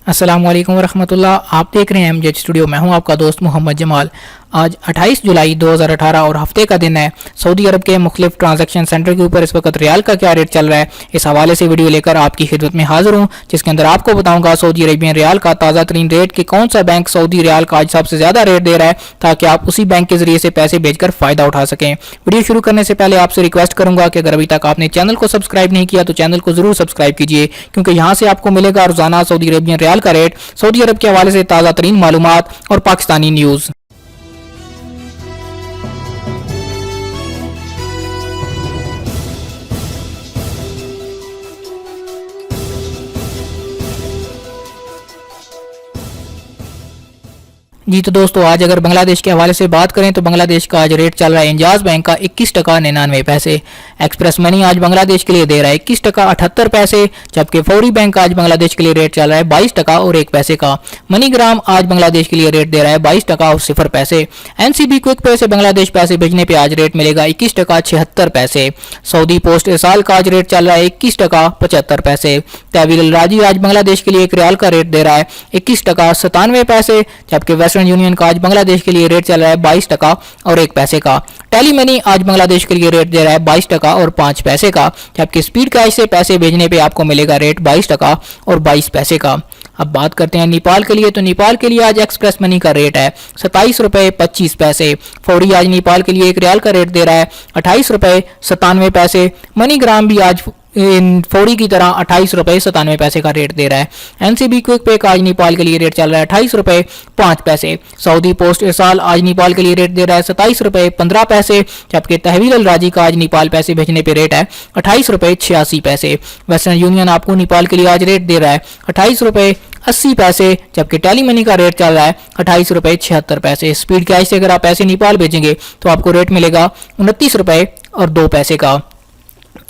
अस्सलाम वालेकुम रहमतुल्लाह। आप देख रहे हैं एमजेड स्टूडियो। मैं हूं आपका दोस्त मोहम्मद जमाल। आज 28 जुलाई 2018 और हफ्ते का दिन है। सऊदी अरब के मुख्तलिफ ट्रांजैक्शन सेंटर के ऊपर इस वक्त रियाल का क्या रेट चल रहा है, इस हवाले से वीडियो लेकर आपकी खिदमत में हाजिर हूं, जिसके अंदर आपको बताऊंगा सऊदी अरेबियन रियाल का ताज़ा तरीन रेट कि कौन सा बैंक सऊदी रियाल का आज सबसे ज़्यादा रेट दे रहा है, ताकि आप उसी बैंक के जरिए से पैसे भेजकर फ़ायदा उठा सकें। वीडियो शुरू करने से पहले आपसे रिक्वेस्ट करूंगा कि अगर अभी तक आपने चैनल को सब्सक्राइब नहीं किया तो चैनल को जरूर सब्सक्राइब कीजिए, क्योंकि यहाँ से आपको मिलेगा रोजाना सऊदी अरेबियन रियाल का रेट, सऊदी अरब के हवाले से ताज़ा तरीन मालूमात और पाकिस्तानी न्यूज़। जी तो दोस्तों, आज अगर बांग्लादेश के हवाले से बात करें तो बांग्लादेश का आज रेट चल रहा है इंजाज बैंक का 21 टका 99 पैसे। एक्सप्रेस मनी आज बांग्लादेश के लिए दे रहा है 21 टका 78 पैसे, जबकि फौरी बैंक आज बांग्लादेश के लिए रेट चल रहा है 22 टका और 1 पैसे का। मनीग्राम आज बांग्लादेश के लिए रेट दे रहा है 22 टका और 0 पैसे। एनसीबी क्विक पे से बांग्लादेश पैसे भेजने पे आज रेट मिलेगा 21 टका 76 पैसे। सऊदी पोस्ट इरसाल का आज रेट चल रहा है 21 टका 75 पैसे। तहवील अल राजी आज बांग्लादेश के लिए 1 रियाल का रेट दे रहा है 21 टका 97 पैसे, जबकि वेस्टर्न यूनियन का आज बांग्लादेश के लिए रेट चल रहा है 22 टका और 1 पैसे का। टेली मनी आज बांग्लादेश के लिए रेट दे रहा है 22 टका और 5 पैसे का, जबकि स्पीड कैश से पैसे भेजने पे आपको मिलेगा रेट 22 टका और 22 पैसे का। अब बात करते हैं नेपाल के लिए, तो नेपाल के लिए आज एक्सप्रेस मनी का रेट है 27 रुपए 25 पैसे। फौरी आज नेपाल के लिए 1 रियाल का रेट दे रहा है 28 रुपए 97 पैसे। मनीग्राम भी आज फौरी की तरह 28 रुपए 97 पैसे का रेट दे रहा है। एनसीबी क्विक पे का आज नेपाल के लिए रेट चल रहा है 28 रुपए 5 पैसे। सऊदी पोस्ट इरसाल आज नेपाल के लिए रेट दे रहा है 27 रुपए 15 पैसे, जबकि तहवील अल राजी का आज नेपाल पैसे भेजने पे रेट है 28 रुपए 86 पैसे। वेस्टर्न यूनियन आपको नेपाल के लिए आज रेट दे रहा है 28 रुपए 80 पैसे, जबकि टेली मनी का रेट चल रहा है 28 रुपए 76 पैसे। स्पीड कैश से अगर आप पैसे नेपाल भेजेंगे तो आपको रेट मिलेगा 29 रुपए और 2 पैसे का।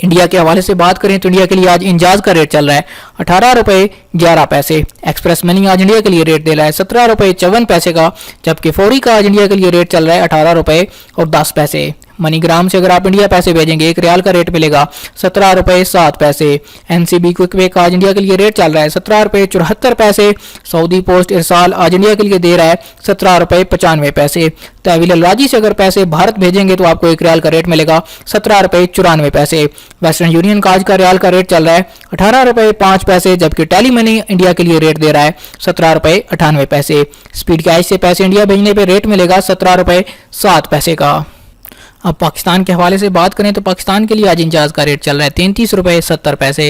इंडिया के हवाले से बात करें तो इंडिया के लिए आज इंजाज का रेट चल रहा है 18 रुपए 11 पैसे। एक्सप्रेस मनी आज इंडिया के लिए रेट दे रहा है 17 रुपए 54 पैसे का, जबकि फौरी का आज इंडिया के लिए रेट चल रहा है 18 रुपए और 10 पैसे। मनीग्राम से अगर आप इंडिया पैसे भेजेंगे 1 रियाल का रेट मिलेगा 17 रुपए 7 पैसे। एनसीबी क्विक पे का आज इंडिया के लिए रेट चल रहा है 17 रुपए 74 पैसे। सऊदी पोस्ट इरसाल आज इंडिया के लिए दे रहा है 17 रुपए 95 पैसे। तहवील अल राजी से अगर पैसे भारत भेजेंगे तो आपको 1 रियाल का रेट मिलेगा 17 रुपए 94 पैसे। वेस्टर्न यूनियन का आज का रियाल का रेट चल रहा है 18 रुपए 5 पैसे, जबकि टेली मनी इंडिया के लिए रेट दे रहा है 17 रुपए 98 पैसे। स्पीड कैश से पैसे इंडिया भेजने पे रेट मिलेगा 17 रुपए 7 पैसे का। अब पाकिस्तान के हवाले से बात करें तो पाकिस्तान के लिए आज इंजाज का रेट चल रहा है 33 रुपए 70 पैसे।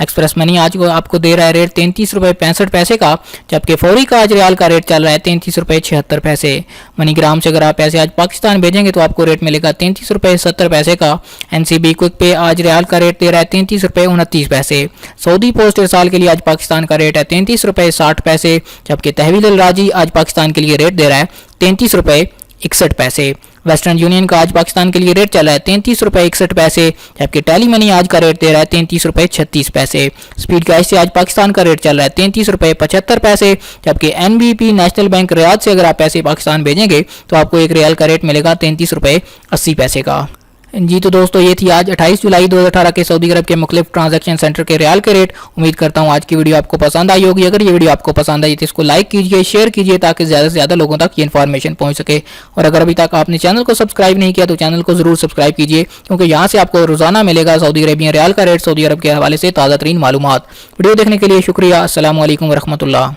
एक्सप्रेस मनी आज को आपको दे रहा है रेट 33 रुपए 65 पैसे का, जबकि फौरी का आज रियाल का रेट चल रहा है 33 रुपए 76 पैसे। मनीग्राम से अगर आप पैसे आज पाकिस्तान भेजेंगे तो आपको रेट मिलेगा 33 रुपए 70 पैसे का। एनसीबी क्विक पे आज रियाल का रेट दे रहा है 33 रुपए 29 पैसे। सऊदी पोस्ट इरसाल के लिए आज पाकिस्तान का रेट है 33 रुपए 60 पैसे, जबकि तहवील अल राजी आज पाकिस्तान के लिए रेट दे रहा है 33 रुपए 61 पैसे। वेस्टर्न यूनियन का आज पाकिस्तान के लिए रेट चल रहा है 33 रुपए 61 पैसे, जबकि टेली मनी आज का रेट दे रहा है 33 रुपए 36 पैसे। स्पीड कैश से आज पाकिस्तान का रेट चल रहा है 33 रुपए 75 पैसे, जबकि एनबीपी नेशनल बैंक रियाद से अगर आप पैसे पाकिस्तान भेजेंगे तो आपको 1 रियाल का रेट मिलेगा 33 रुपए 80 पैसे का। जी तो दोस्तों, ये थी आज 28 जुलाई 2018 के सऊदी अरब के मुख्तलिफ ट्रांजैक्शन सेंटर के रियाल के रेट। उम्मीद करता हूँ आज की वीडियो आपको पसंद आई होगी। अगर ये वीडियो आपको पसंद आई तो इसको लाइक कीजिए, शेयर कीजिए, ताकि ज़्यादा से ज़्यादा लोगों तक ये इन्फॉर्मेशन पहुँच सके। और अगर अभी तक आपने चैनल को सब्सक्राइब नहीं किया तो चैनल को जरूर सब्सक्राइब कीजिए, क्योंकि यहाँ से आपको रोजाना मिलेगा सऊदी अरेबियन रियाल का रेट, सऊदी अरब के हवाले से ताज़ा तरीन मालूमात। वीडियो देखने के लिए शुक्रिया। अस्सलाम वालेकुम रहमतुल्लाह।